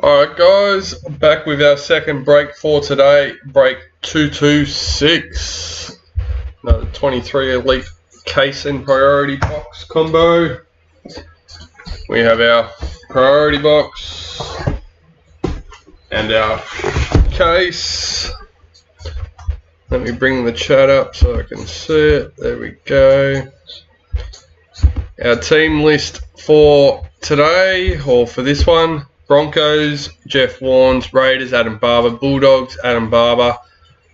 Alright guys, back with our second break for today, break 226. Another 23 Elite Case and Priority Box combo. We have our Priority Box and our case. Let me bring the chat up so I can see it. There we go. Our team list for today, or for this one: Broncos, Jeff Warnes; Raiders, Adam Barber; Bulldogs, Adam Barber;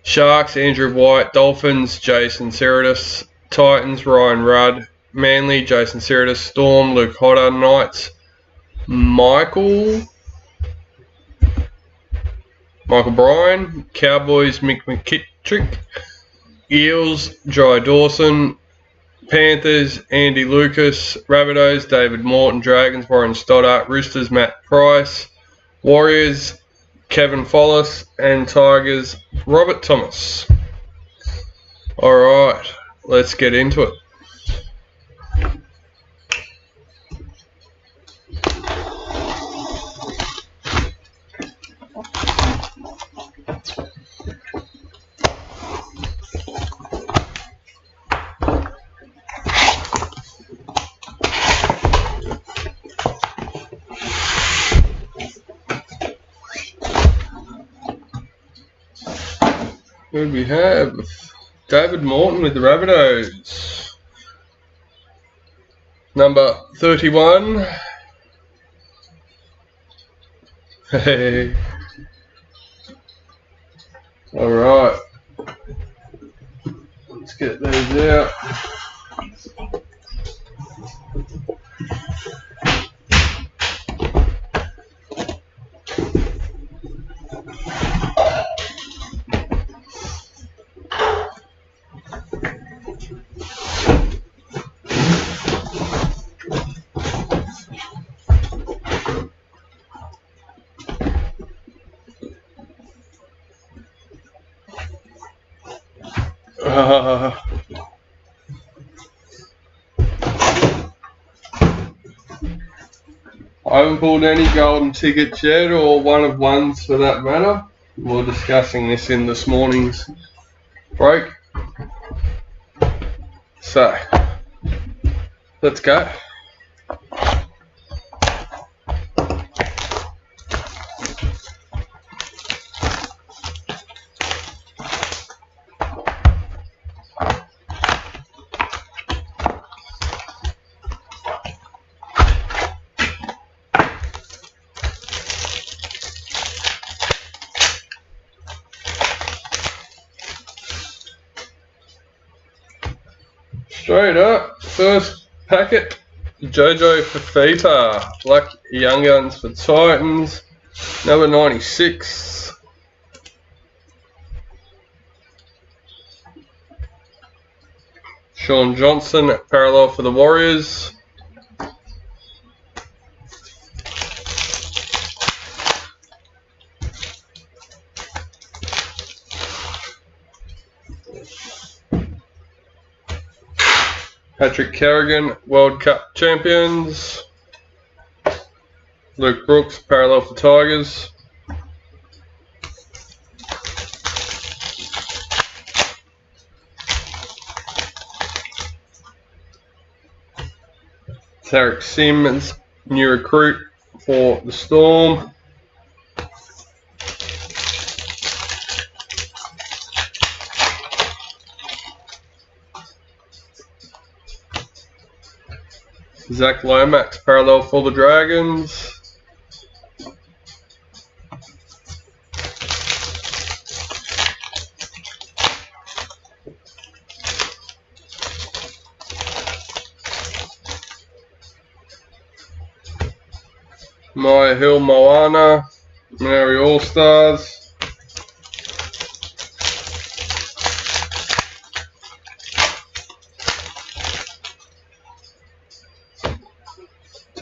Sharks, Andrew White; Dolphins, Jason Cerritos; Titans, Ryan Rudd; Manly, Jason Cerritos; Storm, Luke Hodder; Knights, Michael Bryan; Cowboys, Mick McKittrick; Eels, Jai Dawson; Panthers, Andy Lucas; Rabbitohs, David Morton; Dragons, Warren Stoddart; Roosters, Matt Price; Warriors, Kevin Follis; and Tigers, Robert Thomas. Alright, let's get into it. Who do we have? David Morton with the Rabbitohs. Number 31. Hey. Alright. Let's get those out. I haven't pulled any golden tickets yet, or one of ones for that matter. We're discussing this in this morning's break. So, let's go. Straight up, first packet, Jojo Fafita, Black Young Guns for Titans, number 96. Sean Johnson, parallel for the Warriors. Patrick Carrigan, World Cup champions. Luke Brooks, parallel for Tigers. Tarek Simmons, new recruit for the Storm. Zach Lomax, parallel for the Dragons. Maya Hill, Moana, Mary All Stars.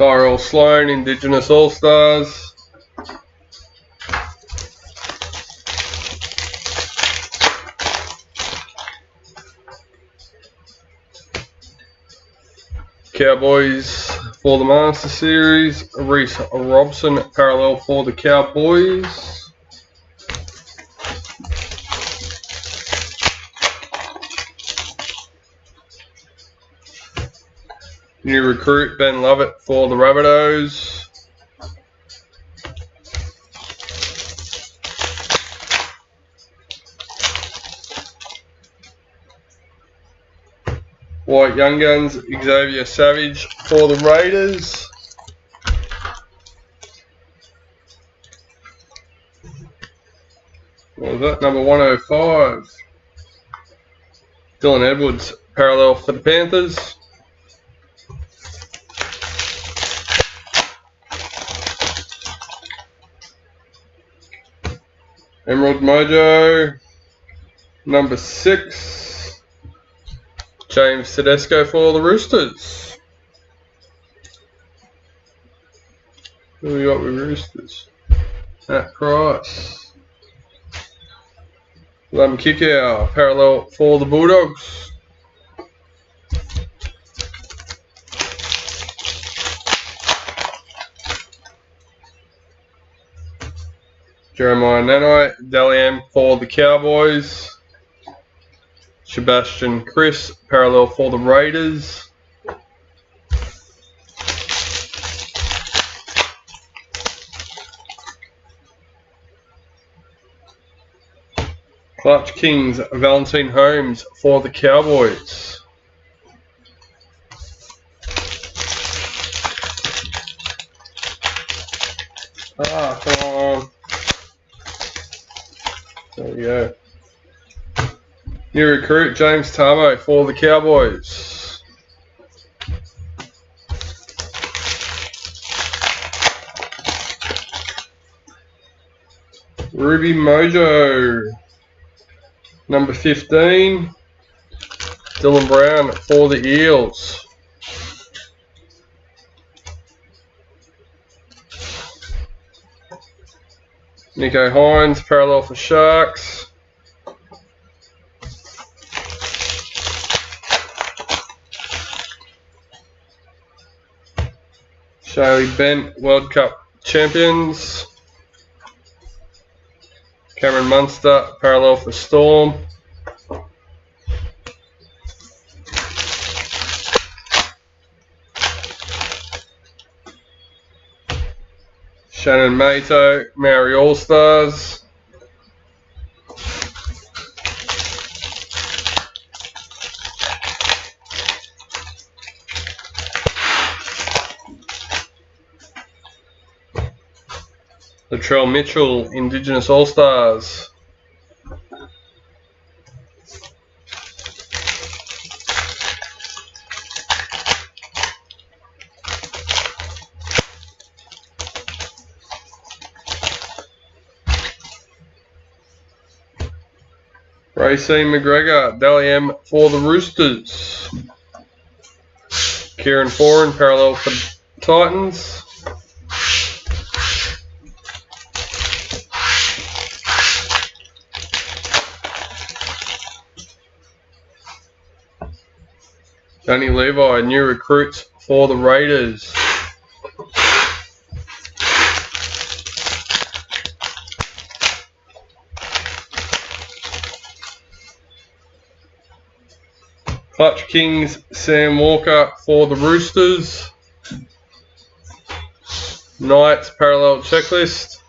Tyrell Sloan, Indigenous All Stars. Cowboys for the Master Series. Reese Robson, parallel for the Cowboys. New recruit Ben Lovett for the Rabbitohs. White Young Guns, Xavier Savage for the Raiders. What was that? Number 105. Dylan Edwards, parallel for the Panthers. Emerald Mojo, number 6. James Tedesco for the Roosters. Who we got with Roosters? Matt Price. Lam Kickow, parallel for the Bulldogs. Jeremiah Nanai, Dalian for the Cowboys. Sebastian Chris, parallel for the Raiders. Clutch Kings, Valentine Holmes for the Cowboys. Come on. There we go. New recruit James Tamo for the Cowboys. Ruby Mojo, number 15. Dylan Brown for the Eels. Nico Hines, parallel for Sharks. Shaylee Bent, World Cup champions. Cameron Munster, parallel for Storm. Shannon Mato, Maori All-Stars. Latrell Mitchell, Indigenous All-Stars. Racine McGregor, Dally M for the Roosters. Kieran Foran, parallel for Titans. Danny Levi, new recruits for the Raiders. Clutch Kings, Sam Walker for the Roosters. Knights, parallel checklist.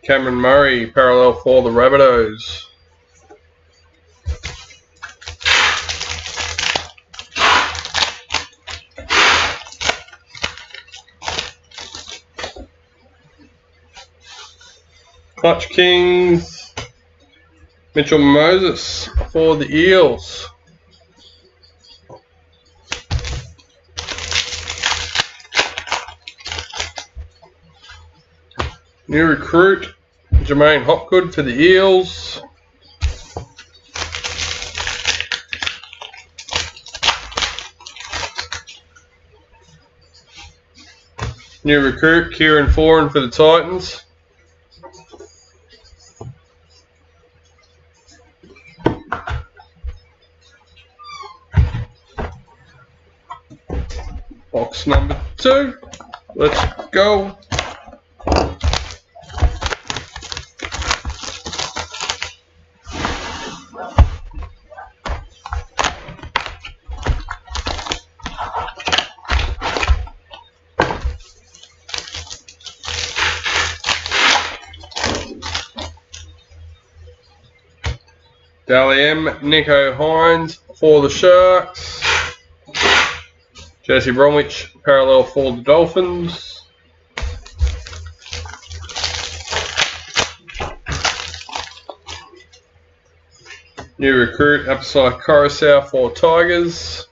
Cameron Murray, parallel for the Rabbitohs. Clutch Kings, Mitchell Moses for the Eels. New recruit, Jermaine Hopgood for the Eels. New recruit, Kieran Foran for the Titans. Box number 2. Let's go. Dally M, Nico Hines for the Sharks. Jesse Bromwich, parallel for the Dolphins. New recruit, Apsai Coruscant for Tigers.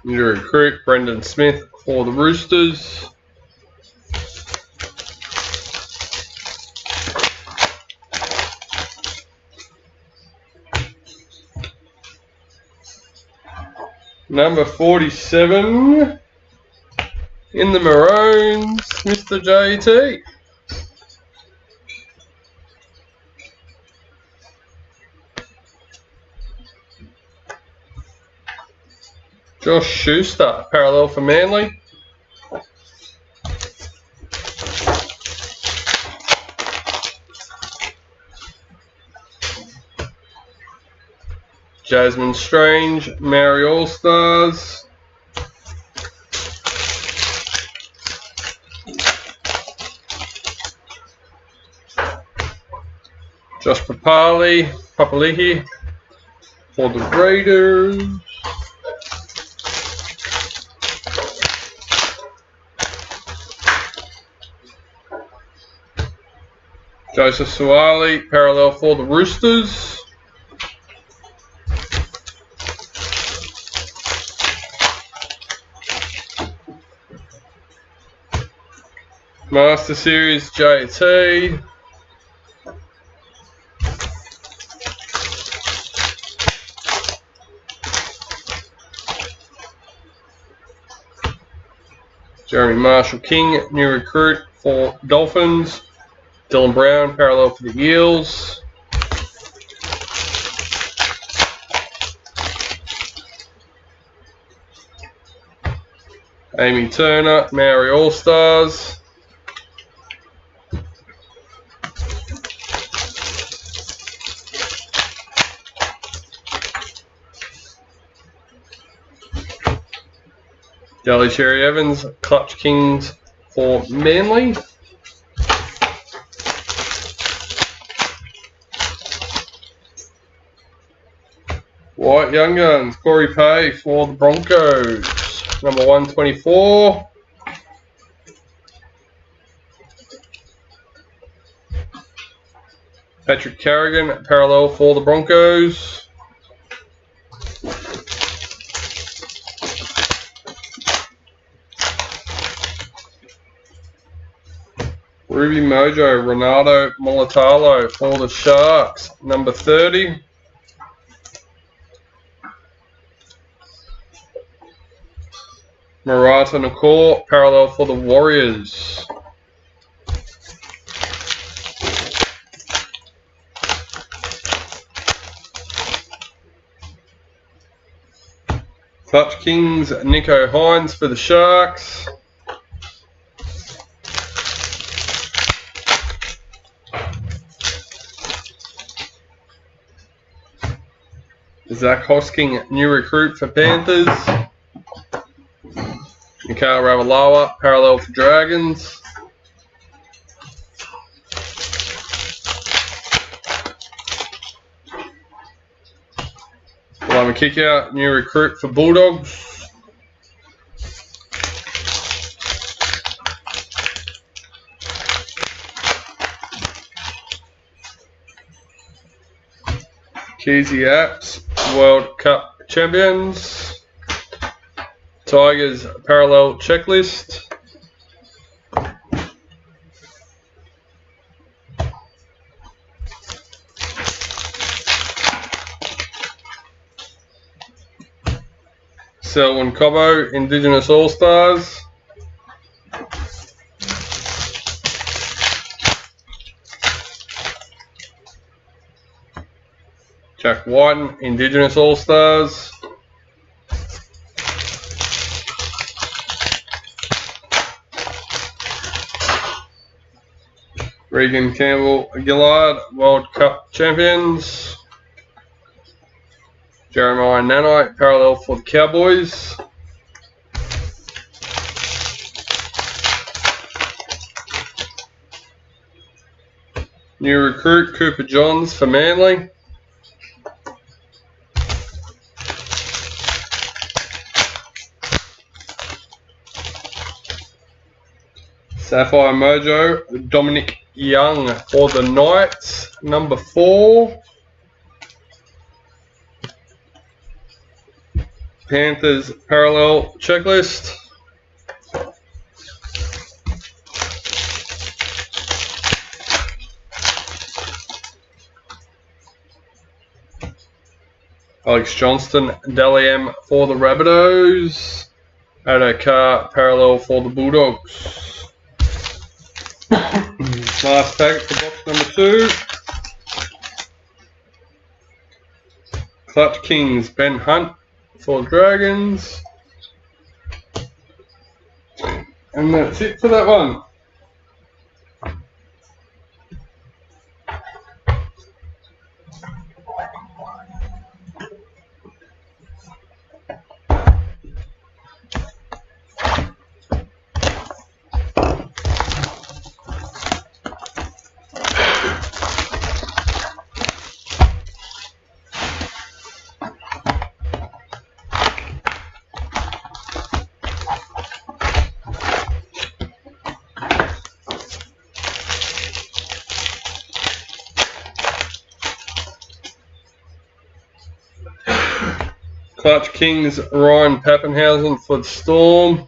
New recruit, Brendan Smith for the Roosters. Number 47 in the Maroons, Mr. JT. Josh Schuster, parallel for Manly. Jasmine Strange, Maori All-Stars. Josh Papali'i for the Raiders. Joseph Suwali, parallel for the Roosters. Master Series JT. Jeremy Marshall King, new recruit for Dolphins. Dylan Brown, parallel for the Eels. Amy Turner, Maori All-Stars. Daly Cherry Evans, Clutch Kings for Manly. White Young Guns, Corey Pay for the Broncos. Number 124. Patrick Carrigan, parallel for the Broncos. Ruby Mojo, Renato Molitalo for the Sharks, number 30. Marata Nakor, parallel for the Warriors. Clutch Kings, Nico Hines for the Sharks. Zach Hosking, new recruit for Panthers. Mikhail Ravalawa, parallel for Dragons. Lama Kickout, new recruit for Bulldogs. Keezy Apps, World Cup champions. Tigers parallel checklist. Selwyn Cobbo, Indigenous All-Stars. Jack Whiten, Indigenous All-Stars. Regan Campbell Gillard, World Cup champions. Jeremiah Nanite, parallel for the Cowboys. New recruit Cooper Johns for Manly. Sapphire Mojo, Dominic Young for the Knights, number 4. Panthers parallel checklist. Alex Johnston, Dally M for the Rabbitohs. Addo Carr parallel for the Bulldogs. Last packet for box number 2. Clutch Kings, Ben Hunt for Dragons. And that's it for that one. Clutch Kings, Ryan Pappenhausen for the Storm.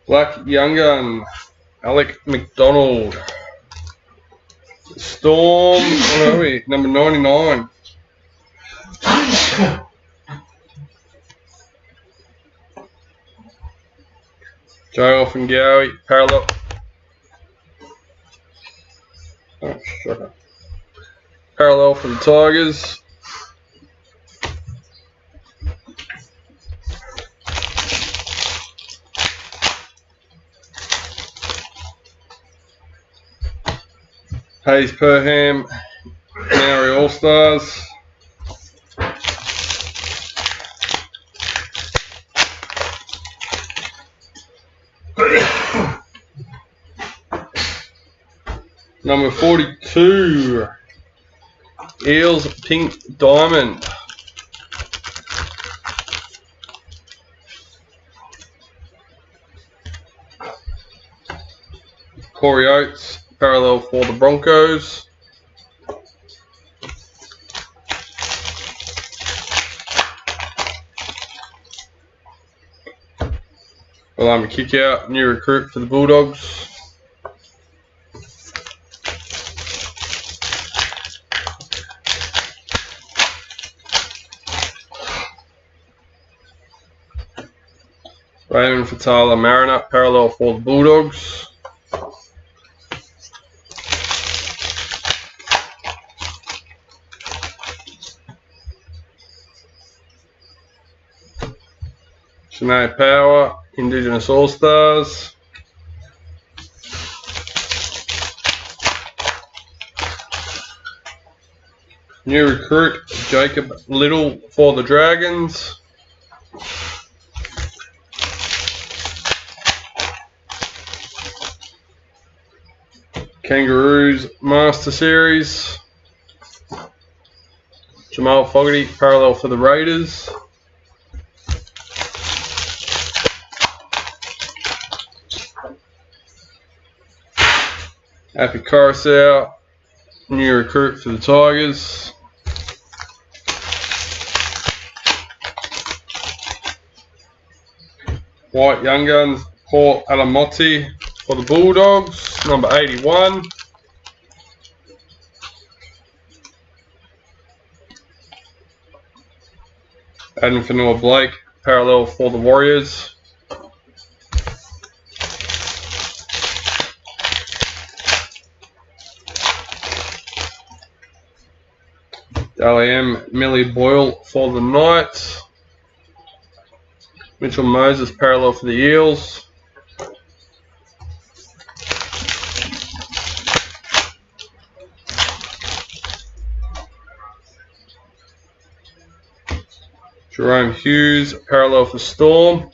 Black Young Gun, Alec McDonald. Storm, where are we? Number 99. Joe Offengowie, parallel. Oh, shut up. Parallel for the Tigers. Hayes Perham, NRL All-Stars. Number 42, Eels Pink Diamond. Corey Oates, parallel for the Broncos. Well, I'm a kick out, new recruit for the Bulldogs. Raymond Fatala Mariner, parallel for the Bulldogs. Sinead Power, Indigenous All-Stars. New recruit Jacob Little for the Dragons. Kangaroos Master Series. Jamal Fogarty, parallel for the Raiders. Happy Coruscant, new recruit for the Tigers. White Young Guns, Paul Alamotti for the Bulldogs, number 81. Adam Fanua Blake, parallel for the Warriors. Dally Millie Boyle for the Knights. Mitchell Moses parallel for the Eels. Jerome Hughes parallel for Storm.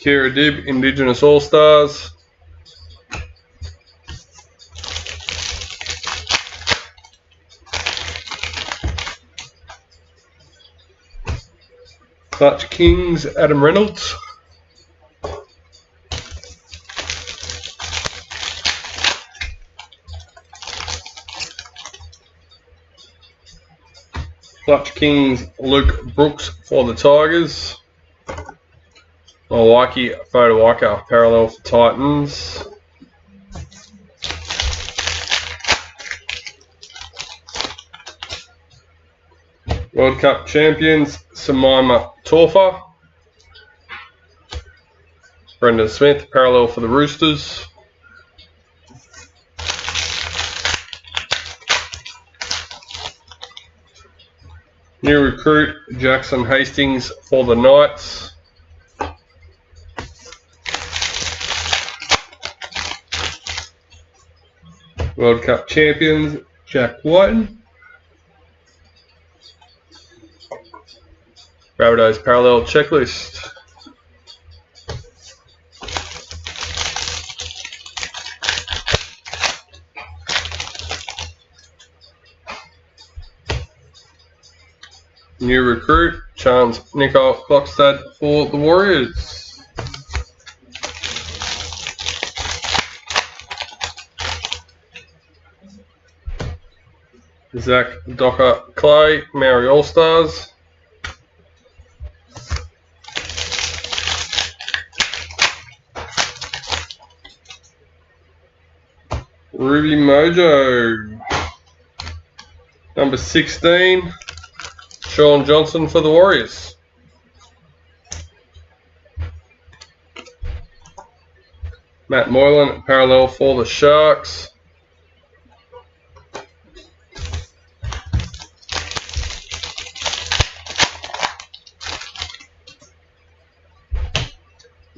Kira Dibb, Indigenous All-Stars. Clutch Kings, Adam Reynolds. Clutch Kings, Luke Brooks for the Tigers. Milwaukee Photowaker parallel for Titans. World Cup champions Samaima Torfa. Brendan Smith parallel for the Roosters. New recruit Jackson Hastings for the Knights. World Cup champions Jack Whiten. Rabbitohs parallel checklist. New recruit Chance Nicole Klokstad for the Warriors. Zach Docker Clay, Maori All-Stars. Ruby Mojo. Number 16, Sean Johnson for the Warriors. Matt Moylan, parallel for the Sharks.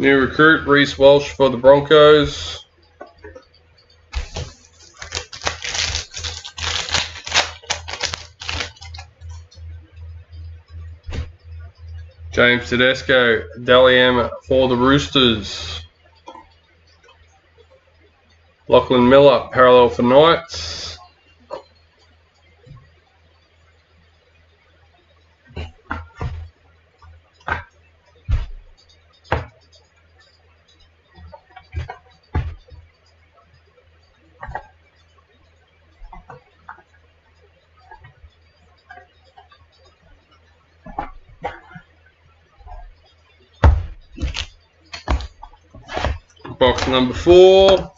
New recruit Reece Walsh for the Broncos. James Tedesco, Dally for the Roosters. Lachlan Miller, parallel for Knights. Box number 4.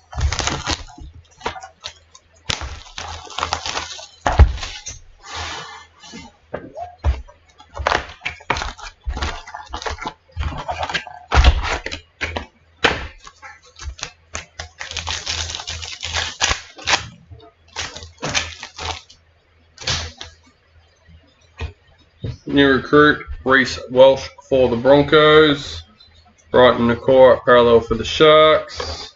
New recruit Reece Walsh for the Broncos. Brighton Nakora parallel for the Sharks.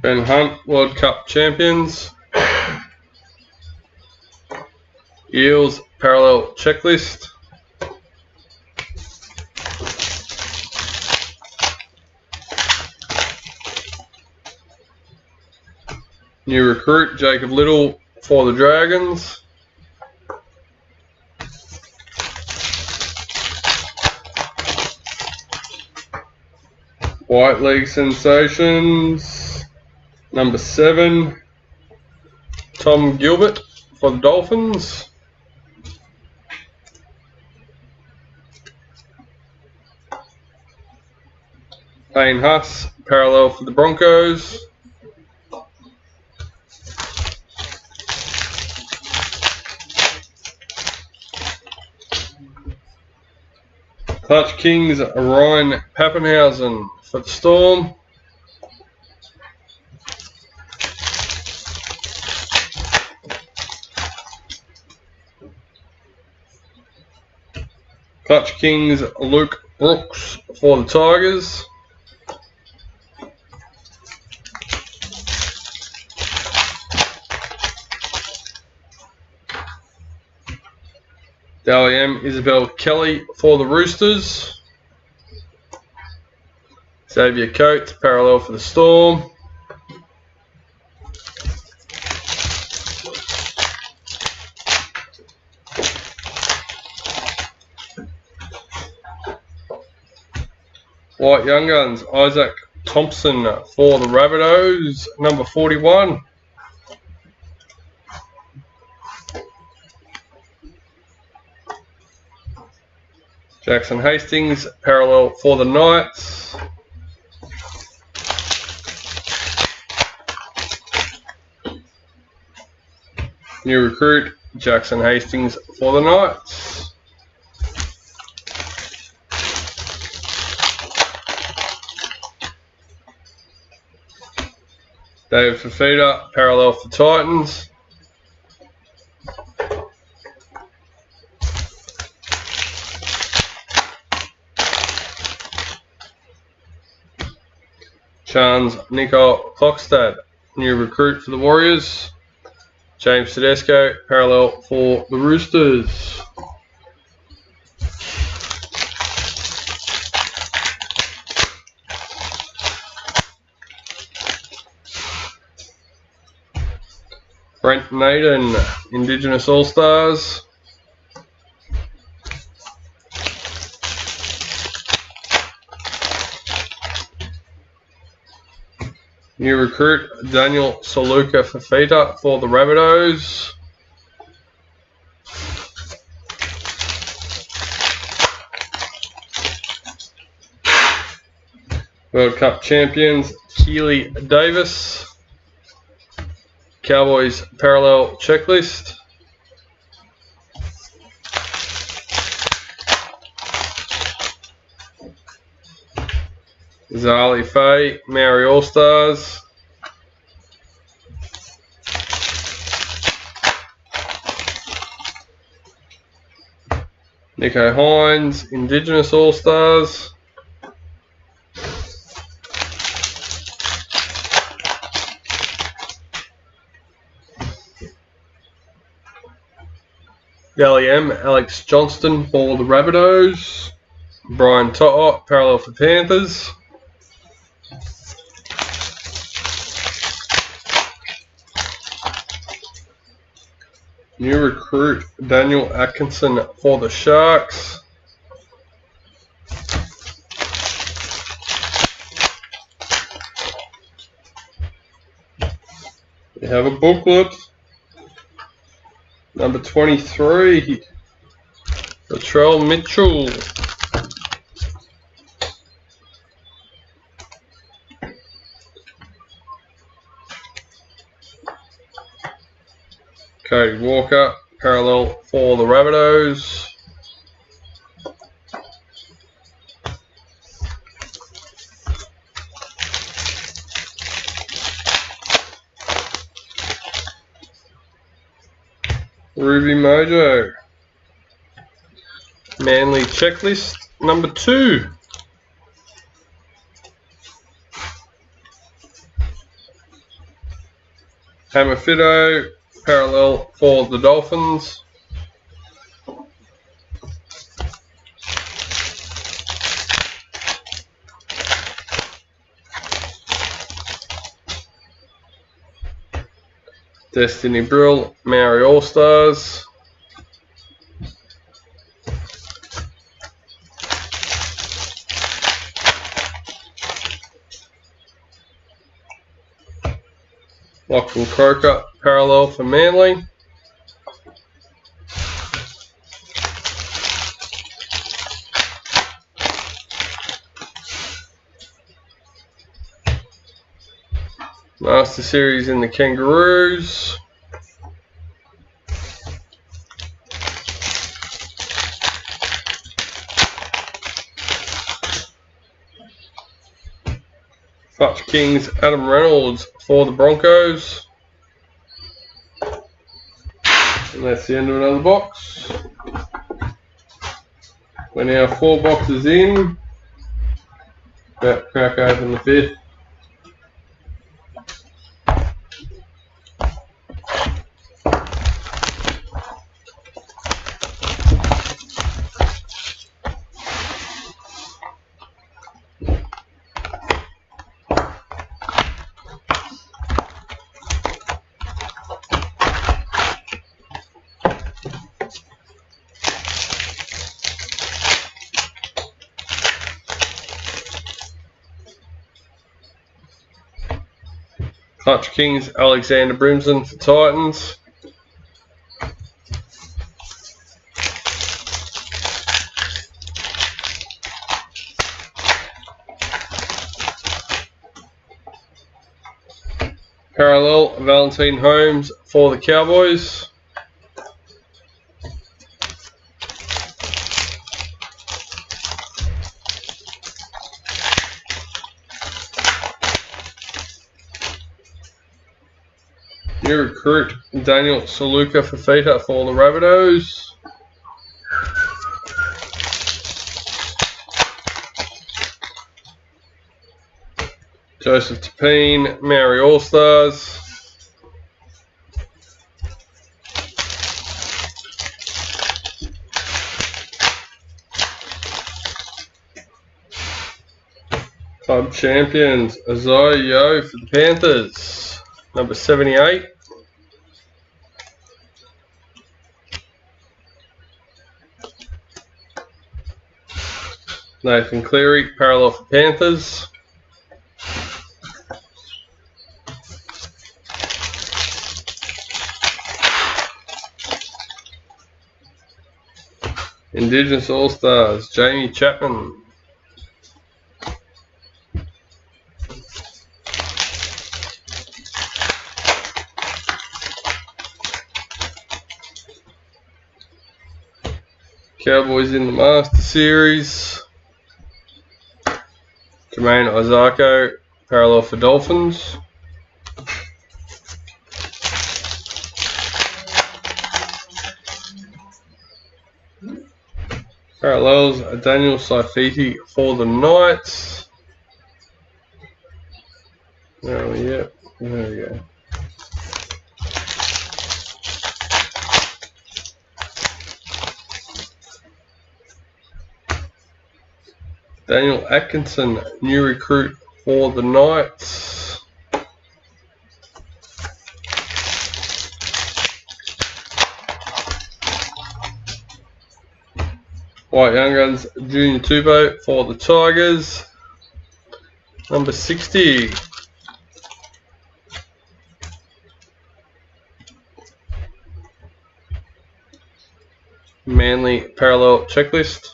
Ben Hunt, World Cup champions. Eels parallel checklist. New recruit Jacob Little for the Dragons. White League sensations. Number 7, Tom Gilbert for the Dolphins. Payne Huss, parallel for the Broncos. Clutch Kings, Ryan Pappenhausen for the Storm. Clutch Kings, Luke Brooks for the Tigers. Dally M, Isabel Kelly for the Roosters. Xavier Coates, parallel for the Storm. White Young Guns, Isaac Thompson for the Rabbitohs, number 41. Jackson Hastings, parallel for the Knights. New recruit, Jackson Hastings for the Knights. David Fafita, parallel for Titans. Chance Nico Klokstad, new recruit for the Warriors. James Tedesco, parallel for the Roosters. Brent Naden, Indigenous All-Stars. New recruit, Daniel Saluka Fafita for the Rabbitohs. World Cup champions, Keely Davis. Cowboys parallel checklist. Zali Faye, Maori All-Stars. Nico Hines, Indigenous All-Stars. Dally M, Alex Johnston for the Rabbitohs. Brian To'o, parallel for Panthers. New recruit, Daniel Atkinson for the Sharks. We have a booklet. Number 23, Latrell Mitchell. Cody Walker, parallel for the Rabbitohs. Ruby Mojo. Manly checklist number 2. Hammerfido, parallel for the Dolphins. Destiny Brill, Maori All-Stars. Lachlan Croker, parallel for Manly. Master Series in the Kangaroos. Clutch Kings Adam Reynolds for the Broncos. And that's the end of another box. We're now 4 boxes in. About to crack open the 5th. Clutch Kings Alexander Brimson for Titans. Parallel Valentine Holmes for the Cowboys. New recruit Daniel Saluka Fafita for the Rabbitohs. Joseph Tapine, Maori All-Stars. Club champions Isaiah Yeo for the Panthers, number 78. Nathan Cleary, parallel for Panthers. Indigenous All-Stars, Jamie Chapman. Cowboys in the Master Series. Jermaine Isako, parallel for Dolphins. Parallels Daniel Saifiti for the Knights. Oh yeah, there we go. Daniel Atkinson, new recruit for the Knights. White Young Guns, Junior Tupou for the Tigers, number 60. Manly parallel checklist.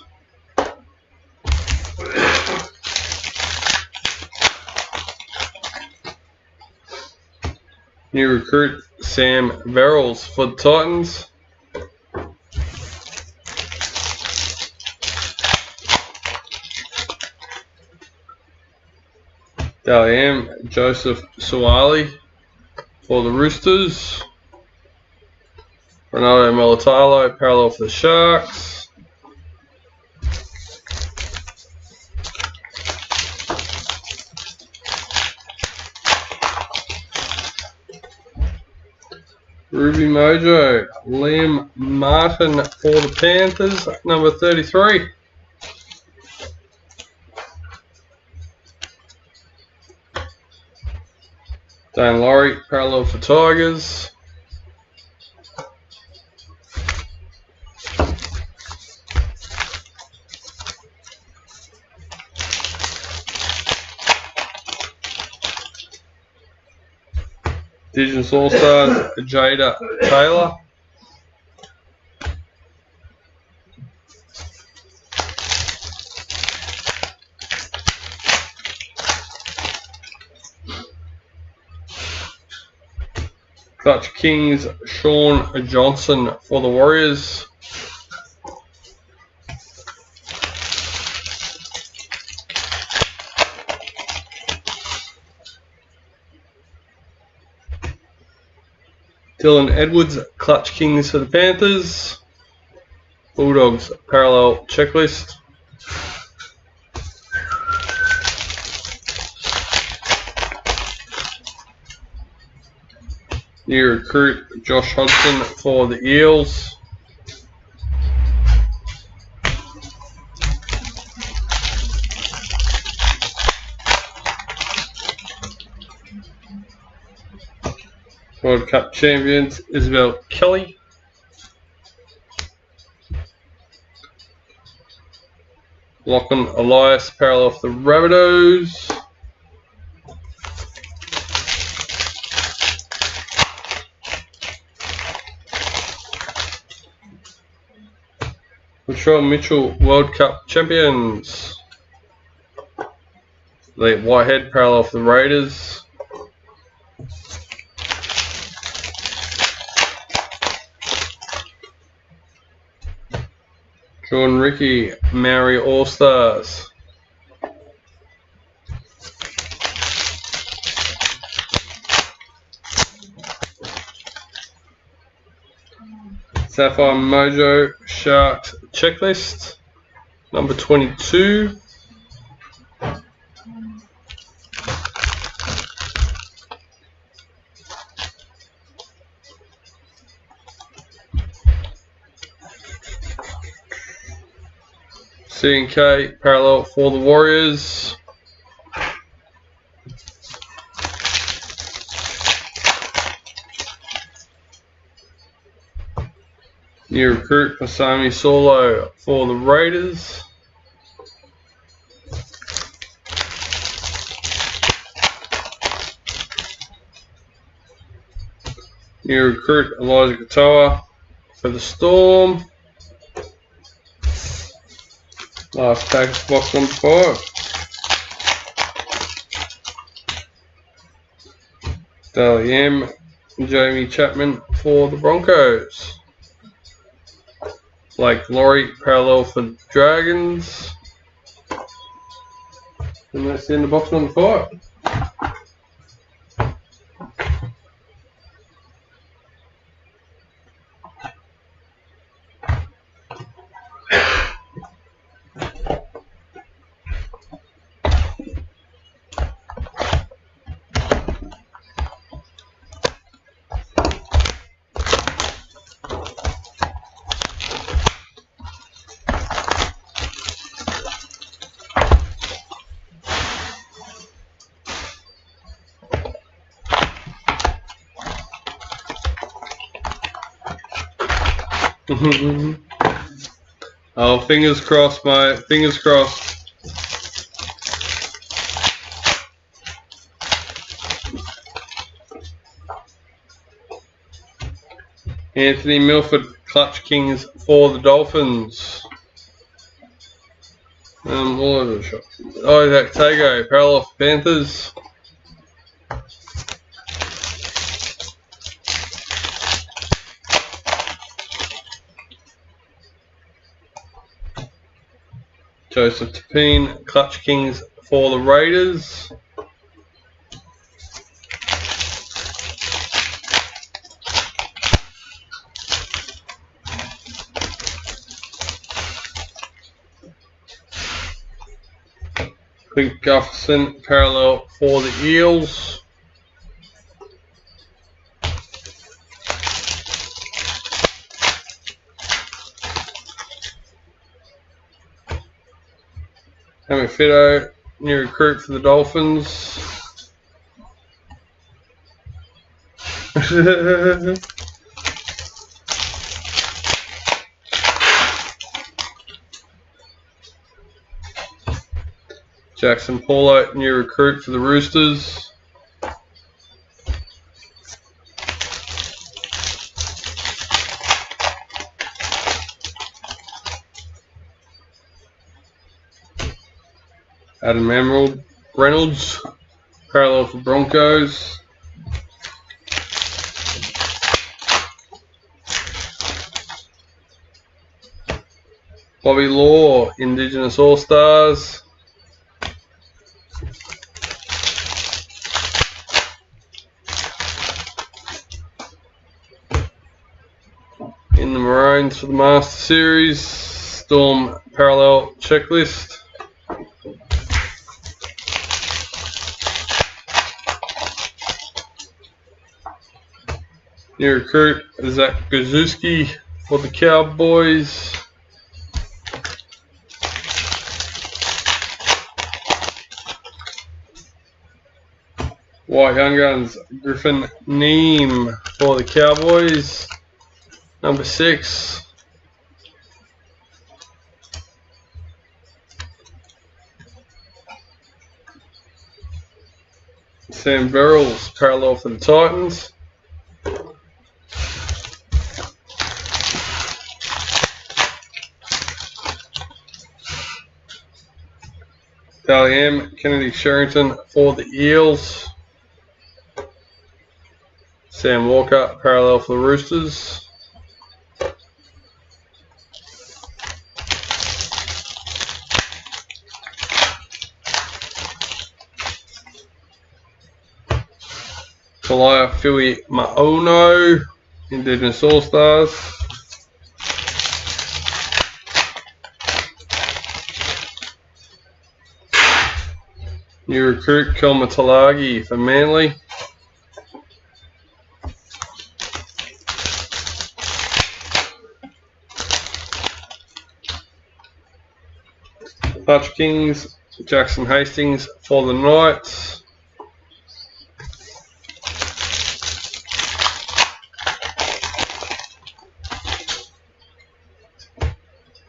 New recruit Sam Verrills for the Titans. Daliam Joseph Suwali for the Roosters. Ronaldo Molitalo, parallel for the Sharks. Ruby Mojo, Liam Martin for the Panthers, number 33. Dan Laurie, parallel for Tigers. Indigenous All-Stars, Jada Taylor. Clutch Kings, Sean Johnson for the Warriors. Dylan Edwards, Clutch Kings for the Panthers. Bulldogs parallel checklist. New recruit Josh Hodgson for the Eels. World Cup champions Isabel Kelly. Lachlan Elias parallel for the Rabbitohs. Latrell Mitchell World Cup champions. Elliot Whitehead parallel for the Raiders. Jordan Ricky Maori All Stars. Sapphire Mojo Sharks checklist number 22. C&K parallel for the Warriors. New recruit Pasami Solo for the Raiders. New recruit Elijah Katoa for the Storm. Last package, box number 5. Dally M, Jamie Chapman for the Broncos. Blake Laurie parallel for the Dragons. And that's the end of box number 5. Oh, fingers crossed, mate. Fingers crossed. Anthony Milford, Clutch Kings for the Dolphins. All over the shop. Isaac Tago, parallel for Panthers. Joseph Tapine, Clutch Kings for the Raiders. Clint Gufferson, parallel for the Eels. Hammy Fido, new recruit for the Dolphins. Jackson Paulo, new recruit for the Roosters. Adam Emerald Reynolds, parallel for Broncos. Bobby Law, Indigenous All Stars. Maroons for the Master Series. Storm Parallel Checklist. New recruit Zach Gazuski for the Cowboys. White Young Guns Griffin Neem for the Cowboys. Number 6. Sam Verrills parallel for the Titans. Dally M, Kennedy Sherrington for the Eels. Sam Walker parallel for the Roosters. Talia Fui Maono, Indigenous All-Stars. New recruit Kelma Talagi for Manly. Hutch Kings, Jackson Hastings for the Knights.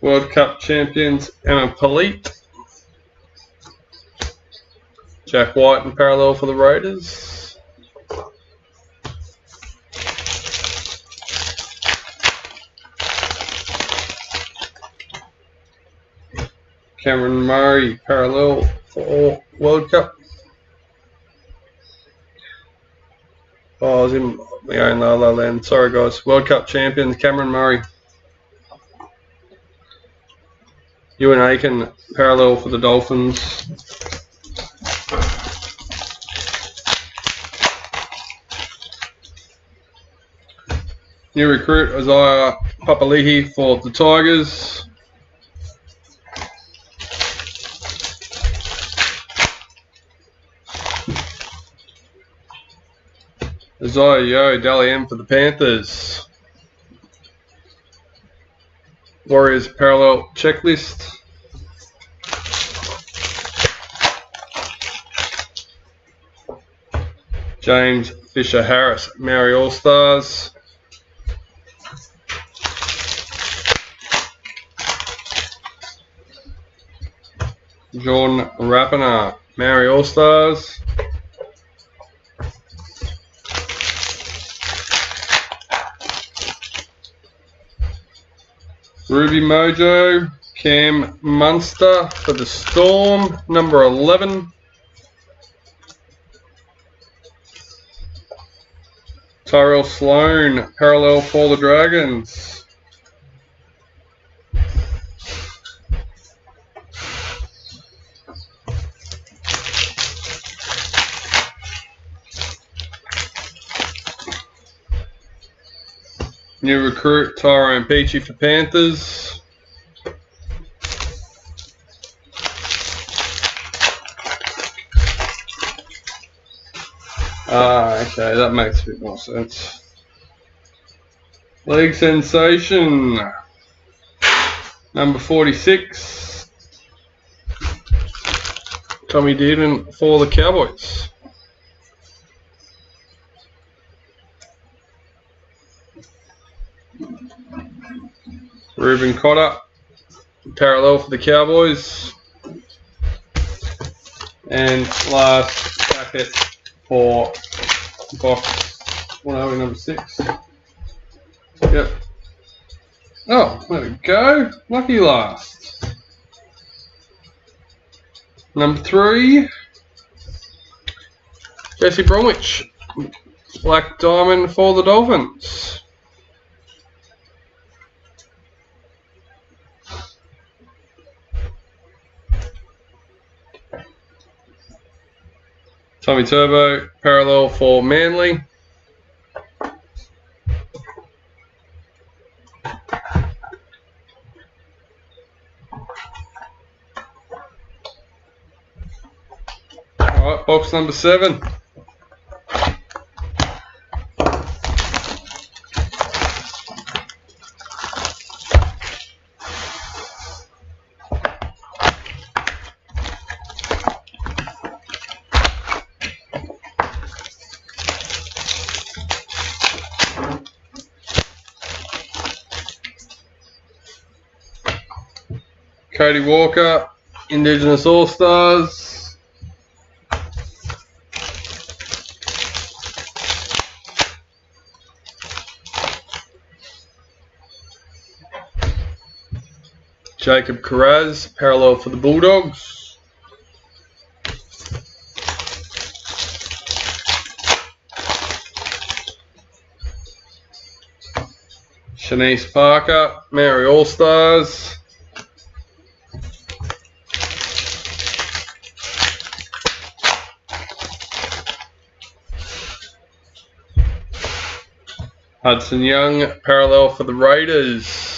World Cup champions Emma Polite. Jack White in parallel for the Raiders. Cameron Murray parallel for World Cup. Oh, I was in my own La La Land. Sorry guys. World Cup champions Cameron Murray. Ewan Aiken parallel for the Dolphins. New recruit Isaiah Papali'i for the Tigers. Isaiah Yo, Dally M for the Panthers. Warriors parallel checklist. James Fisher Harris, Maori All Stars. Jordan Rapana, Maori All Stars. Ruby Mojo, Cam Munster for the Storm, number 11. Tyrell Sloan, parallel for the Dragons. New recruit Tyrone Peachy for Panthers. Okay, that makes a bit more sense. League sensation number 46, Tommy Dearden for the Cowboys. Ruben Cotter, parallel for the Cowboys. And last packet for box, what are we, number 6? Yep. Oh, there we go. Lucky last. Number 3, Jesse Bromwich, Black Diamond for the Dolphins. Tommy Turbo, parallel for Manly. Alright, box number 7. Cody Walker, Indigenous All-Stars. Jacob Carraz, parallel for the Bulldogs. Shanice Parker, Maori All-Stars. Hudson Young, parallel for the Raiders.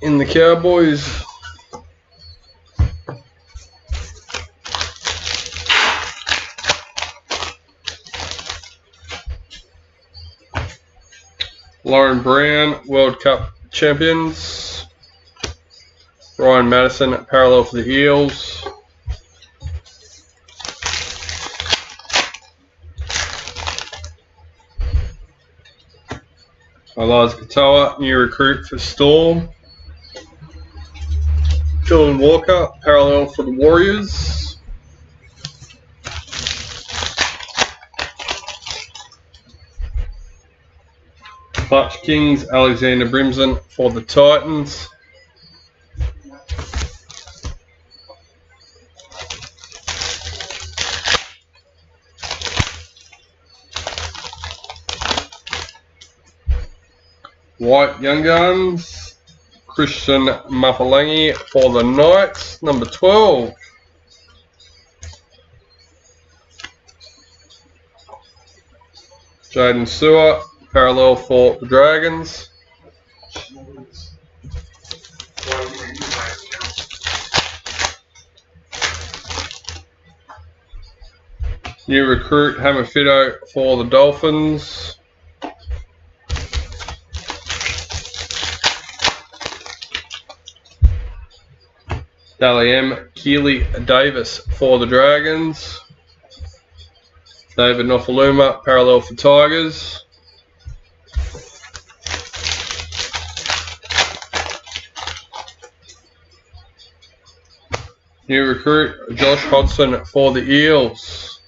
In the Cowboys, Lauren Brown, World Cup champions. Ryan Madison, parallel for the Eels. Eliza Katoa, new recruit for Storm. Dylan Walker, parallel for the Warriors. Clutch Kings, Alexander Brimson for the Titans. White Young Guns, Christian Mafalangi for the Knights, number 12. Jaden Sewer, parallel for the Dragons. New recruit, Hammerfido for the Dolphins. Dally M. Keely Davis for the Dragons. David Nofaluma, parallel for Tigers. New recruit, Josh Hodgson for the Eels.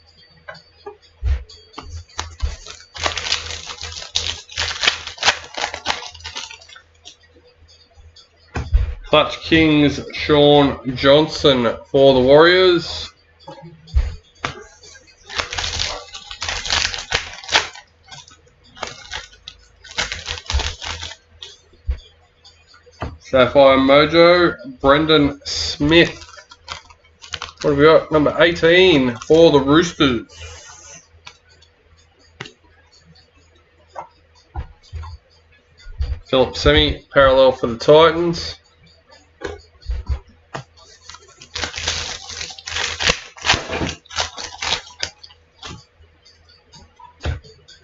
Clutch Kings, Sean Johnson for the Warriors. Sapphire Mojo, Brendan Smith. What have we got? Number 18 for the Roosters. Philip Semi, parallel for the Titans.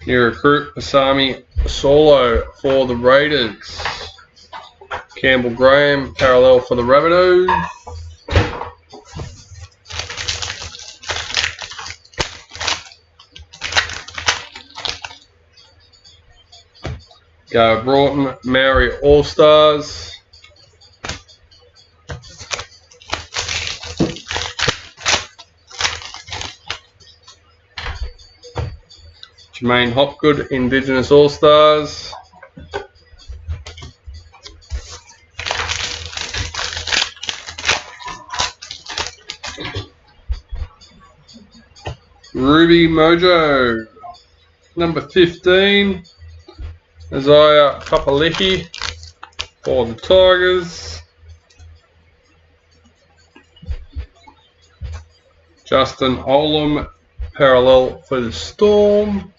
New recruit, Asami Solo for the Raiders. Campbell Graham, parallel for the Rabbitohs. Garrett Broughton, Maori All-Stars. Jermaine Hopgood, Indigenous All-Stars. Ruby Mojo, number 15. Isaiah Kapaliki for the Tigers. Justin Olam, parallel for the Storm.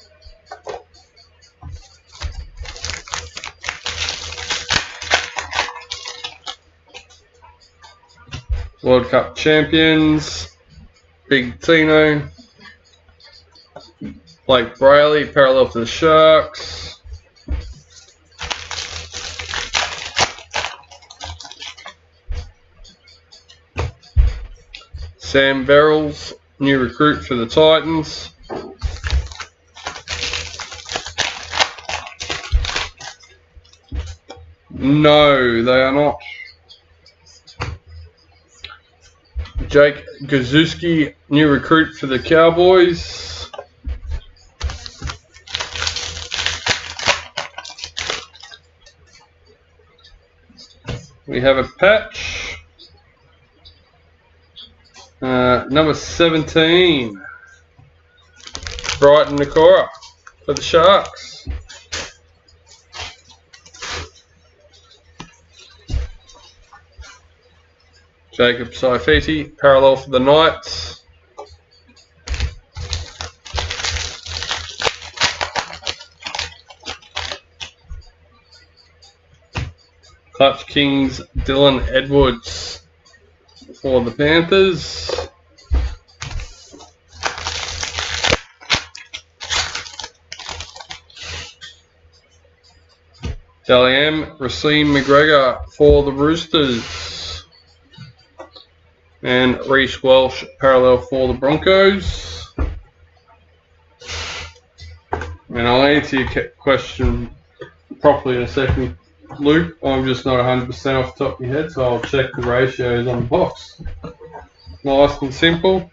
World Cup champions, Big Tino, Blake Brayley, parallel for the Sharks. Sam Verrills, new recruit for the Titans. No, they are not. Jake Gazuski, new recruit for the Cowboys. We have a patch. Number 17, Brighton Nakora for the Sharks. Jacob Saifiti, parallel for the Knights. Clutch Kings, Dylan Edwards for the Panthers. Daliam, Racine McGregor for the Roosters. And Reece Welsh, parallel for the Broncos. And I'll answer your question properly in a second, Luke. I'm just not 100% off the top of my head, so I'll check the ratios on the box. Nice and simple.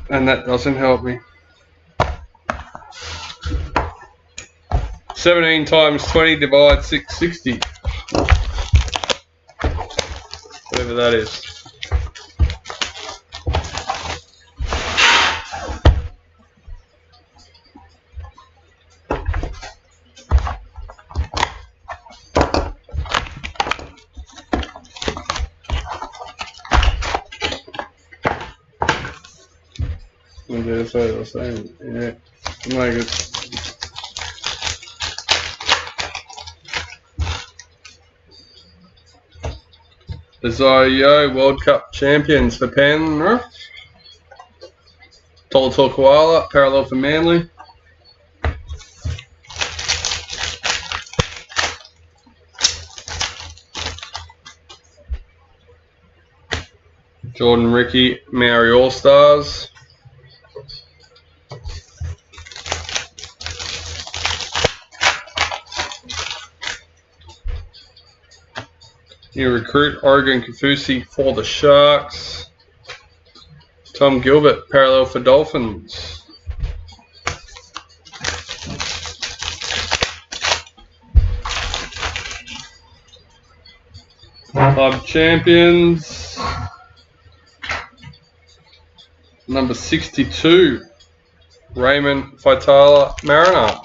And that doesn't help me. 17 times 20 divides 660. Whatever that is. Yeah, like it. Azario, World Cup champions for Penrith. Tolotol Koala, parallel for Manly. Jordan Ricky, Maori All-Stars. New recruit, Oregon Kafusi for the Sharks. Tom Gilbert, parallel for Dolphins. Club champions. Number 62, Raymond Faitala Mariner.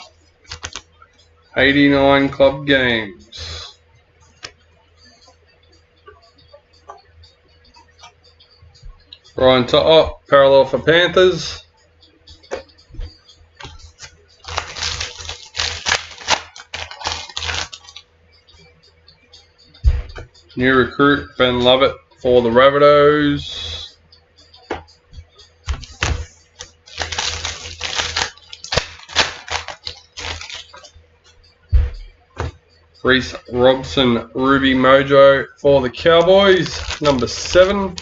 89 club games. Ryan To'o, parallel for Panthers. New recruit, Ben Lovett for the Rabbitohs. Reece Robson, Ruby Mojo for the Cowboys, number 7.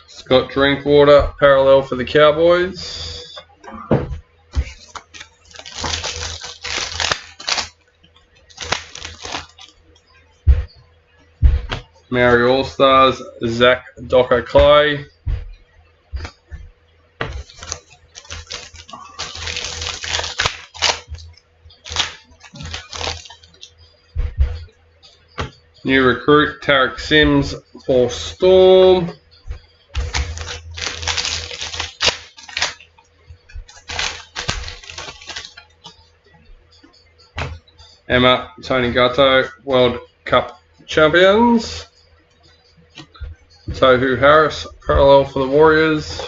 Scott Drinkwater, parallel for the Cowboys. Maori All-Stars, Zach Docker Clay. New recruit, Tarek Sims for Storm. Emma, Tony Gatto, World Cup champions. Tohu Harris, parallel for the Warriors.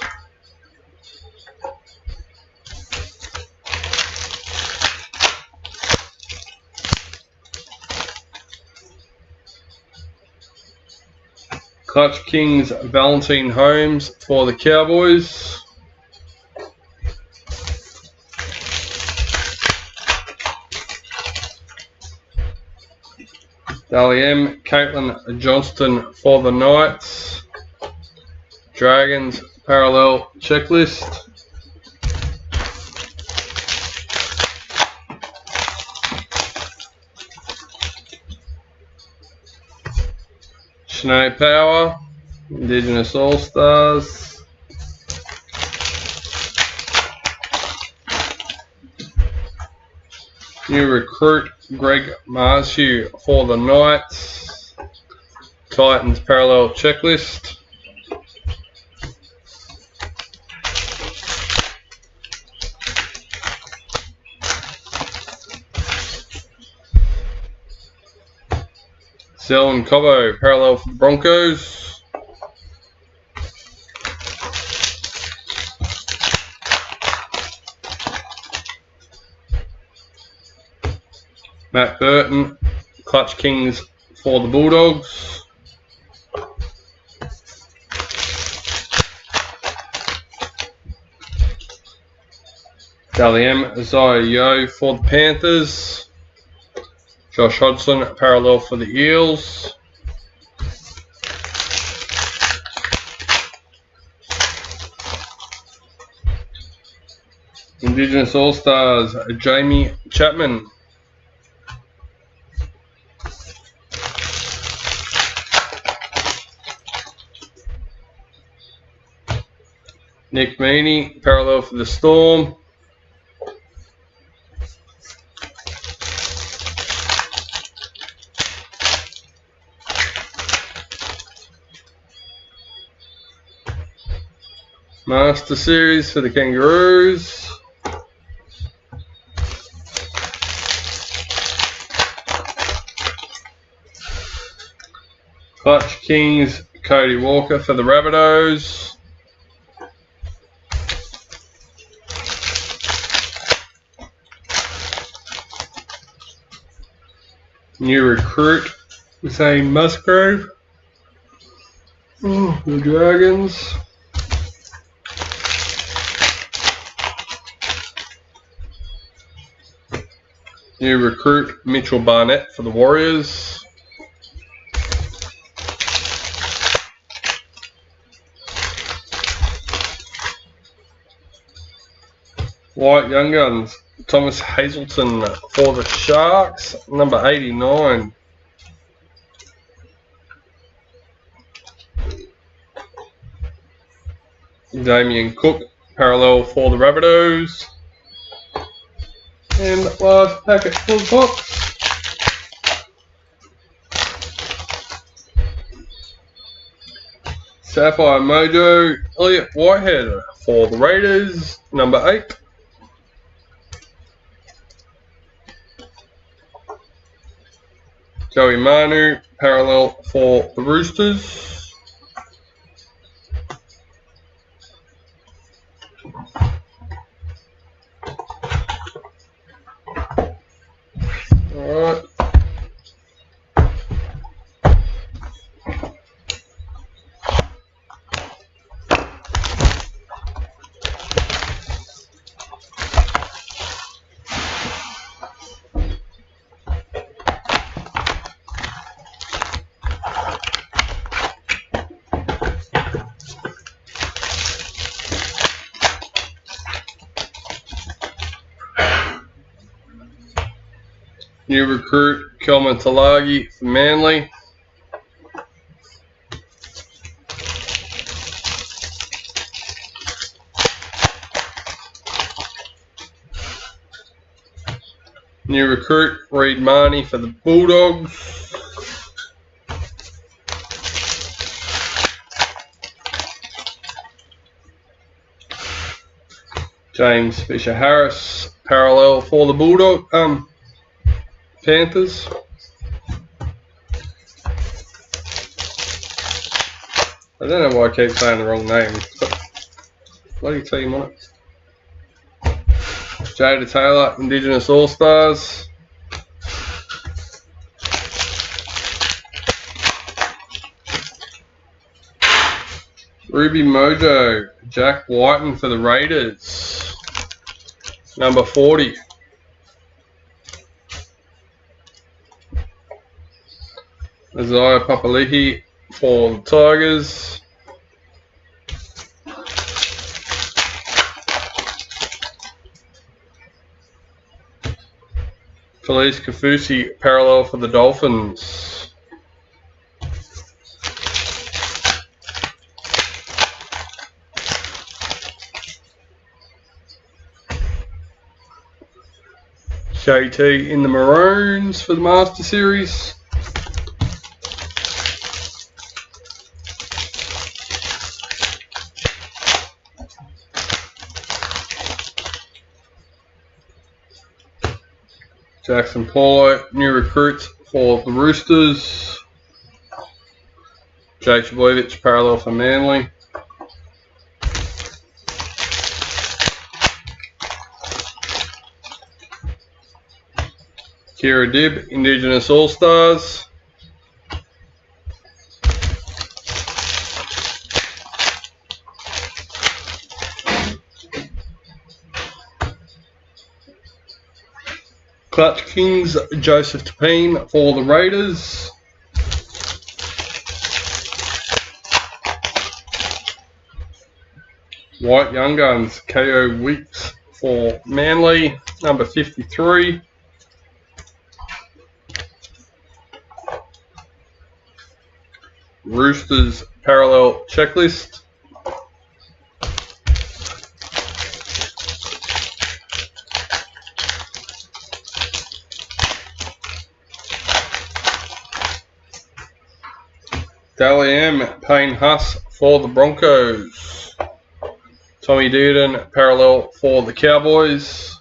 Clutch Kings Valentine Holmes for the Cowboys. Dally M, Caitlin Johnston for the Knights. Dragons Parallel Checklist. Sinead Power, Indigenous All-Stars. New recruit Greg Marshue for the Knights. Titans Parallel Checklist. Selwyn Cobbo Parallel for the Broncos. Matt Burton, Clutch Kings for the Bulldogs. Dally M, Isaiah Yeo for the Panthers. Josh Hodgson, Parallel for the Eels. Indigenous All-Stars, Jamie Chapman. Nick Meaney, Parallel for the Storm. Master Series for the Kangaroos. Clutch Kings, Cody Walker for the Rabbitohs. New recruit, Zane Musgrove. The Dragons. New recruit Mitchell Barnett for the Warriors. White Young Guns, Thomas Hazelton for the Sharks, number 89. Damien Cook, Parallel for the Rabbitohs. And last packet for the box. Sapphire Mojo, Elliot Whitehead for the Raiders, number 8. Joey Manu, Parallel for the Roosters. Alright. New recruit Kelman Talagi from Manly. New recruit Reid Marnie for the Bulldogs. James Fisher Harris, Parallel for the Panthers. I don't know why I keep saying the wrong name, but bloody team on it. Jada Taylor, Indigenous All-Stars. Ruby Mojo, Jack Whiten for the Raiders. Number 40. Isaiah Papali'i for the Tigers. Felice Kafusi parallel for the Dolphins. JT in the Maroons for the Master Series. Jackson Paulo, new recruits for the Roosters. Jake Blevich, parallel for Manly. Kira Dibb, Indigenous All-Stars. Clutch Kings, Joseph Tapine for the Raiders. White Young Guns, KO Weeks for Manly, number 53. Roosters parallel checklist. Dally M, Payne Huss for the Broncos. Tommy Dearden, parallel for the Cowboys.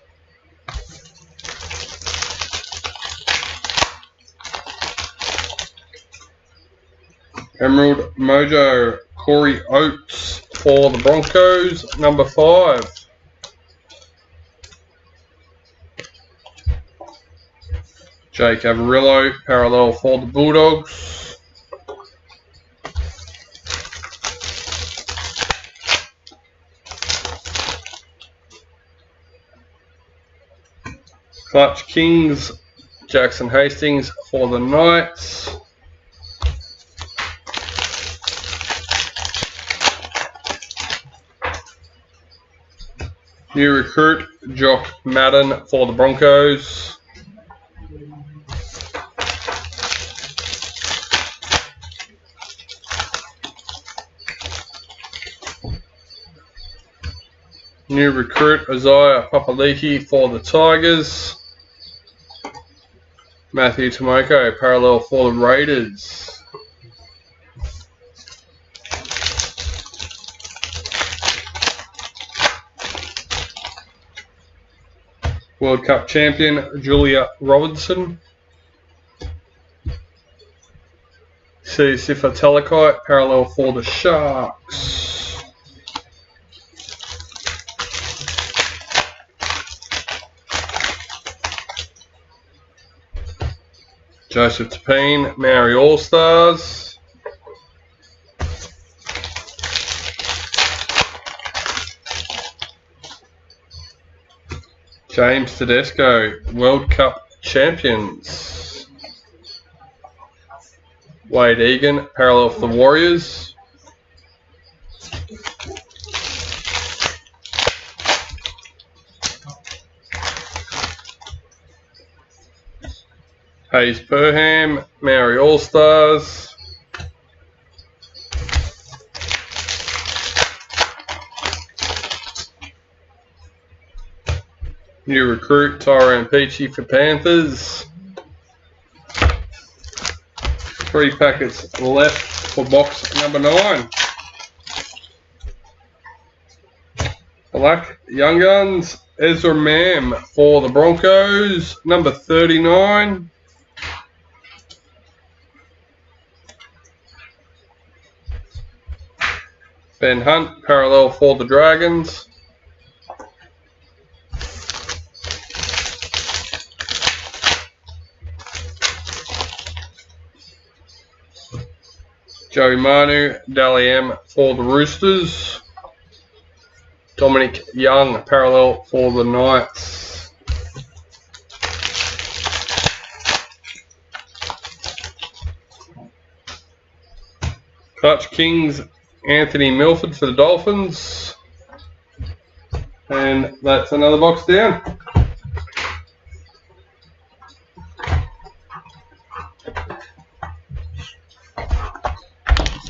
Emerald Mojo, Corey Oates for the Broncos, number 5. Jake Averillo, parallel for the Bulldogs. Clutch Kings, Jackson Hastings for the Knights. New recruit, Jock Madden for the Broncos. New recruit, Isaiah Papali'i for the Tigers. Matthew Tomoko, parallel for the Raiders. World Cup champion, Julia Robinson. Sifa Talakai, parallel for the Sharks. Joseph Tapine, Maori All-Stars. James Tedesco, World Cup champions. Wade Egan, parallel for the Warriors. Hayes Perham, Maori All-Stars. New recruit, Tyrone Peachy for Panthers. 3 packets left for box number 9. Black Young Guns, Ezra Mam for the Broncos, number 39. Ben Hunt, parallel for the Dragons. Joey Manu, Dally M for the Roosters. Dominic Young, parallel for the Knights. Clutch Kings, Anthony Milford for the Dolphins. And that's another box down.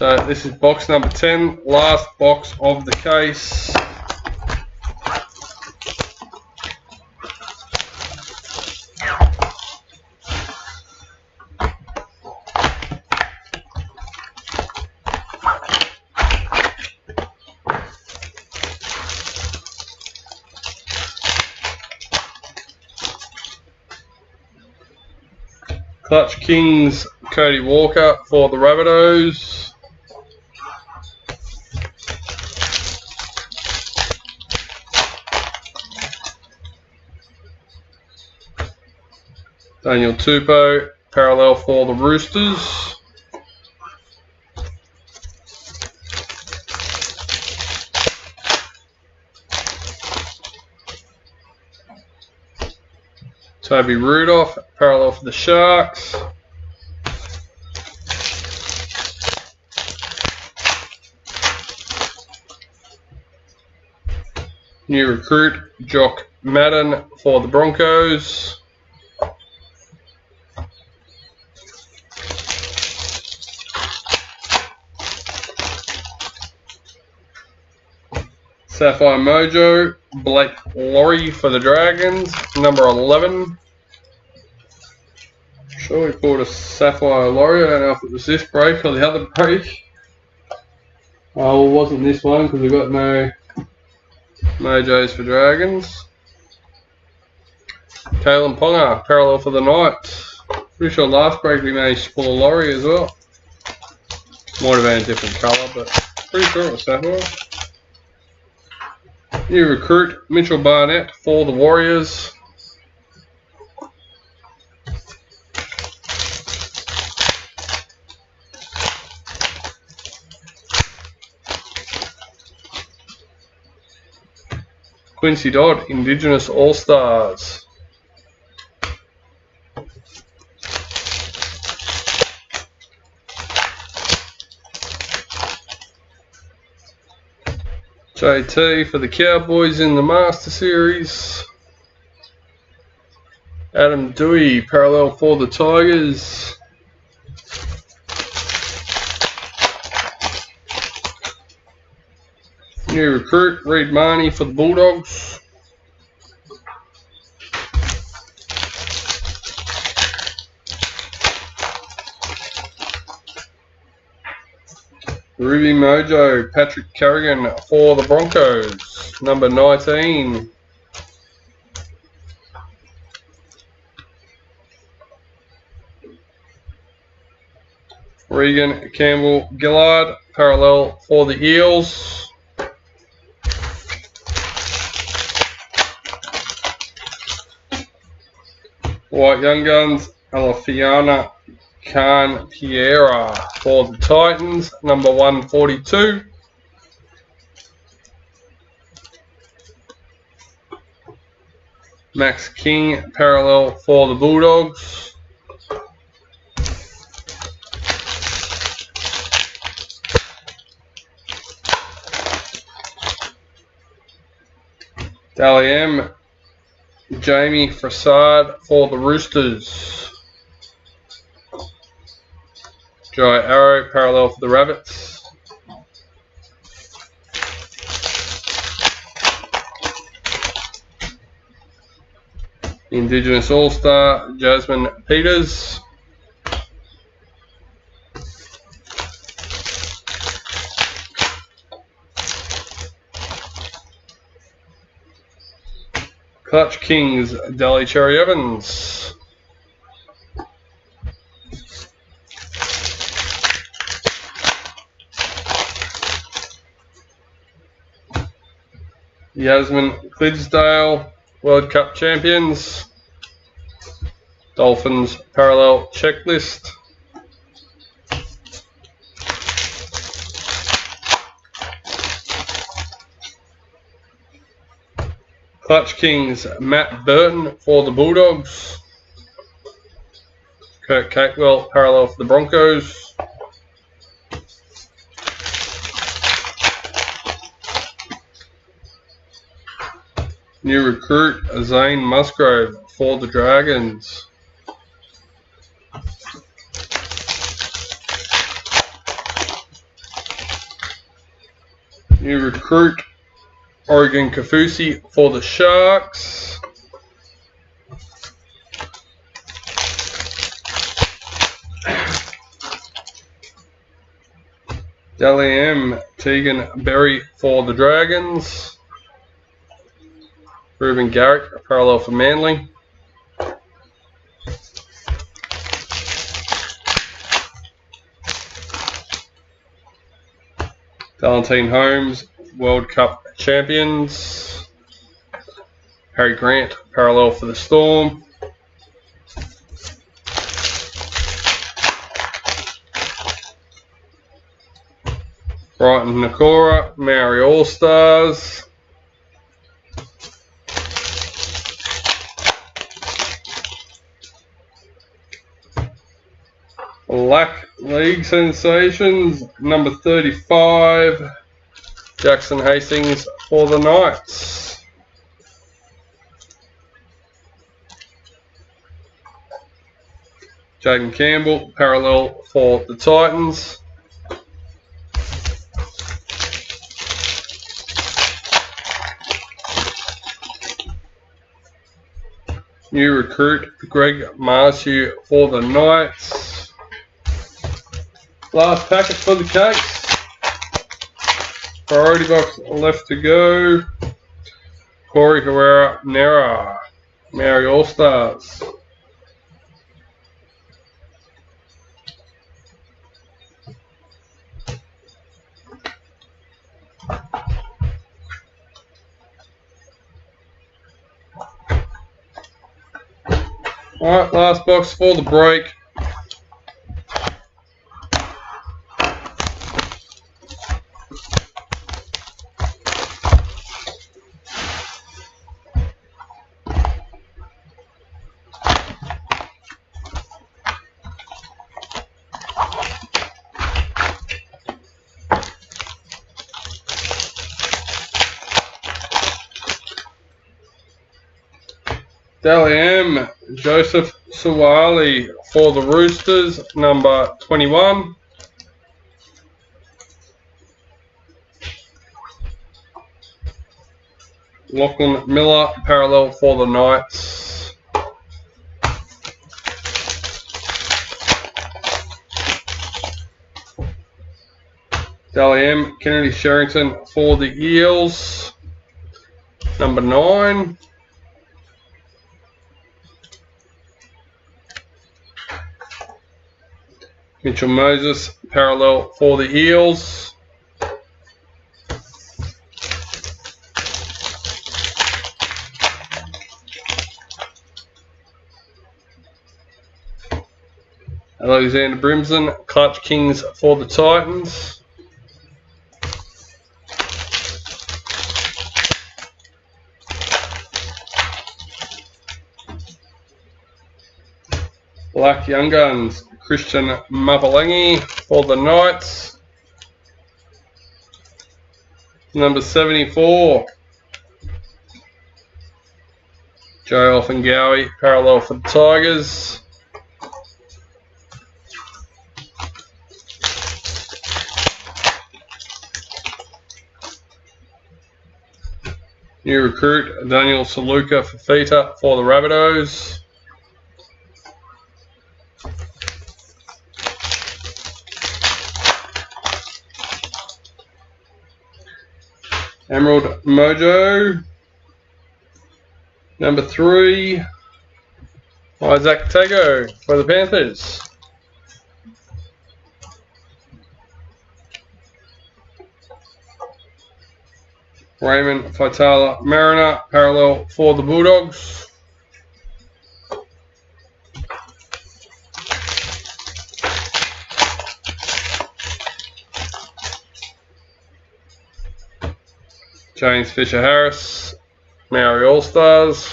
So this is box number 10, last box of the case. Clutch Kings, Cody Walker for the Rabbitohs. Daniel Tupou, parallel for the Roosters. Toby Rudolph, parallel for the Sharks. New recruit, Jock Madden for the Broncos. Sapphire Mojo, Blake Laurie for the Dragons, number 11. Sure, we called a Sapphire Laurie. I don't know if it was this break or the other break. Oh, well, it wasn't this one because we've got no Mojos for Dragons. Kalen Ponga, parallel for the Knights. Pretty sure last break we managed to pull a Laurie as well. Might have been a different colour, but pretty sure it was Sapphire. New recruit, Mitchell Barnett for the Warriors. Quincy Dodd, Indigenous All-Stars. JT for the Cowboys in the Master Series. Adam Dewey, parallel for the Tigers. New recruit, Reed Marnie for the Bulldogs. Ruby Mojo, Patrick Carrigan for the Broncos, number 19. Regan Campbell Gillard, parallel for the Eels. White Young Guns, Alafiana Khan Piera for the Titans, number 142. Max King, parallel for the Bulldogs. Dally M, Jamie Frassard for the Roosters. Jai Arrow, parallel for the Rabbits. Indigenous All-Star, Jasmine Peters. Clutch Kings, Dally Cherry Evans. Yasmin Clydesdale, World Cup champions. Dolphins parallel checklist. Clutch Kings, Matt Burton for the Bulldogs. Kurt Capewell, parallel for the Broncos. New recruit, Zane Musgrove for the Dragons. New recruit, Oregon Kafusi for the Sharks. Dally M, Tegan Berry for the Dragons. Ruben Garrick, parallel for Manly. Valentine Holmes, World Cup champions. Harry Grant, parallel for the Storm. Brighton Nakora, Maori All-Stars. Black League Sensations, number 35, Jackson Hastings for the Knights. Jaden Campbell, parallel for the Titans. New recruit, Greg Marshall for the Knights. Last packet for the case. Priority box left to go. Corey Herrera Nera, Maori All-Stars. Alright, last box for the break. Dally M, Joseph Suwali for the Roosters, number 21. Lachlan Miller, parallel for the Knights. Dally M, Kennedy Sherrington for the Eels, number 9. Mitchell Moses, parallel for the Eels. Alexander Brimson, Clutch Kings for the Titans. Black Young Guns, Christian Mapalangi for the Knights. Number 74. Joe Offengowie, parallel for the Tigers. New recruit, Daniel Saluka Fafita for the Rabbitohs. Emerald Mojo, number 3, Isaac Tago for the Panthers. Raymond Faitala Mariner, parallel for the Bulldogs. James Fisher Harris, Maori All-Stars.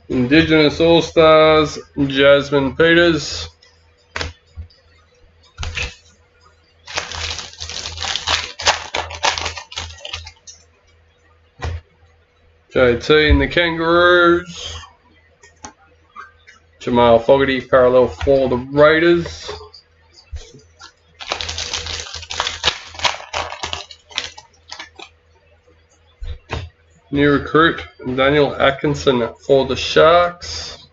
Indigenous All-Stars, Jasmine Peters. JT and the Kangaroos. Jamal Fogarty, parallel for the Raiders. New recruit, Daniel Atkinson for the Sharks.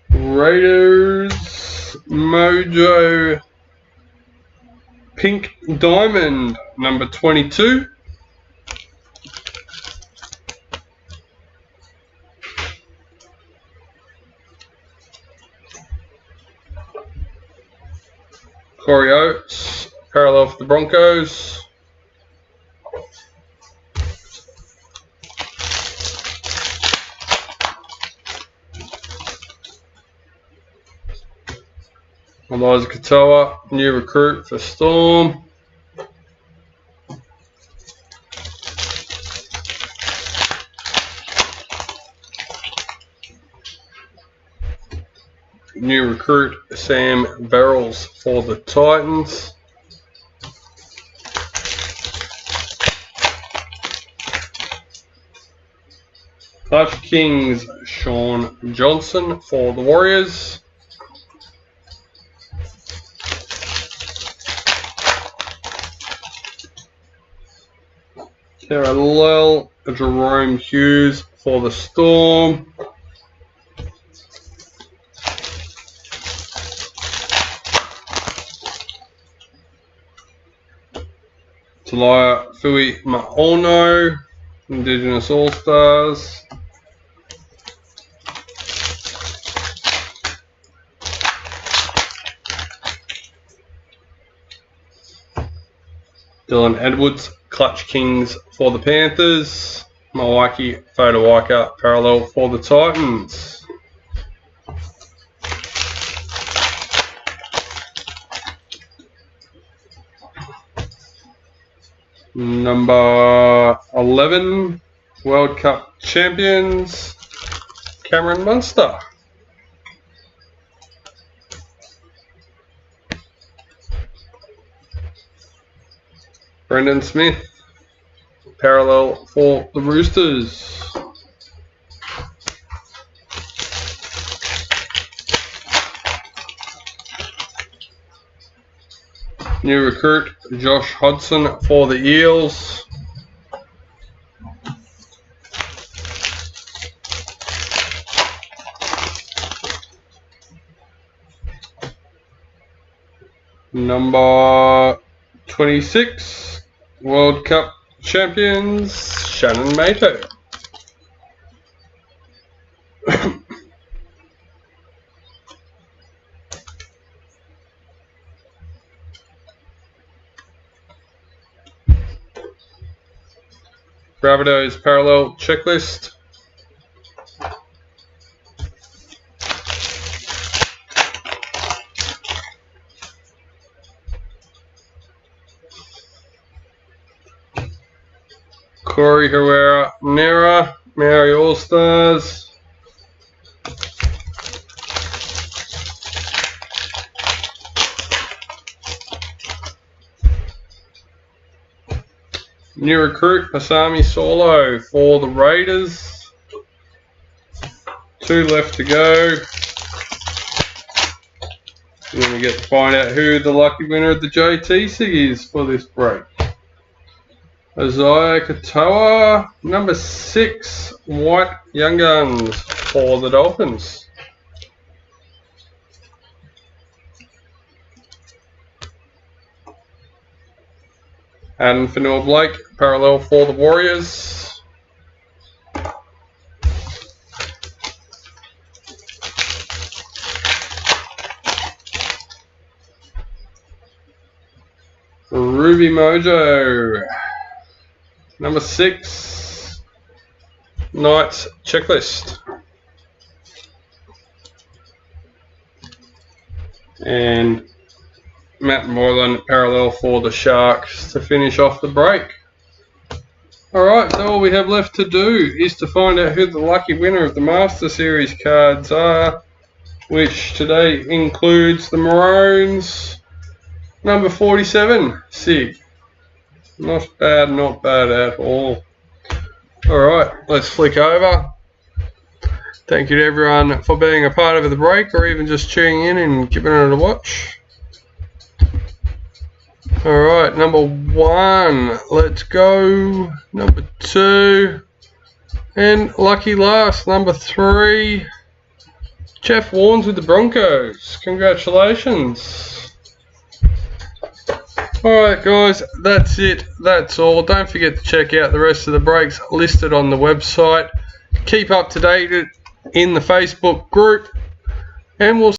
Raiders, Mojo, Pink Diamond, number 22. Corey Oates, parallel for the Broncos. Eliza Katoa, new recruit for Storm. New recruit Sam Barrels for the Titans. Clutch Kings Sean Johnson for the Warriors. Parallel Jerome Hughes for the Storm. Talia Fui Maono, Indigenous All-Stars. Dylan Edwards, Clutch Kings for the Panthers. Milwaukee Fodawaika, parallel for the Titans. Number 11, World Cup champions, Cameron Munster. Brendan Smith, parallel for the Roosters. New recruit Josh Hodgson for the Eels. Number 26, World Cup champions, Shannon Mato. Rabbitohs parallel checklist. Corey Herrera Nera, Maori All-Stars. New recruit Pasami Solo for the Raiders. 2 left to go. We're going to get to find out who the lucky winner of the JTC is for this break. Isaiah Katoa, number 6, White Young Guns for the Dolphins. And Fanua Blake, parallel for the Warriors. Ruby Mojo, number 6, Knights checklist. And Matt Moylan parallel for the Sharks to finish off the break. Alright, so all we have left to do is to find out who the lucky winner of the Master Series cards are, which today includes the Maroons, number 47, Sig. Not bad at all. Alright, let's flick over. Thank you to everyone for being a part of the break or even just tuning in and giving it a watch. Alright, number 1, let's go. Number 2, and lucky last, number 3, Jeff Warnes with the Broncos. Congratulations. Alright guys, that's it, that's all. Don't forget to check out the rest of the breaks listed on the website. Keep up to date in the Facebook group, and we'll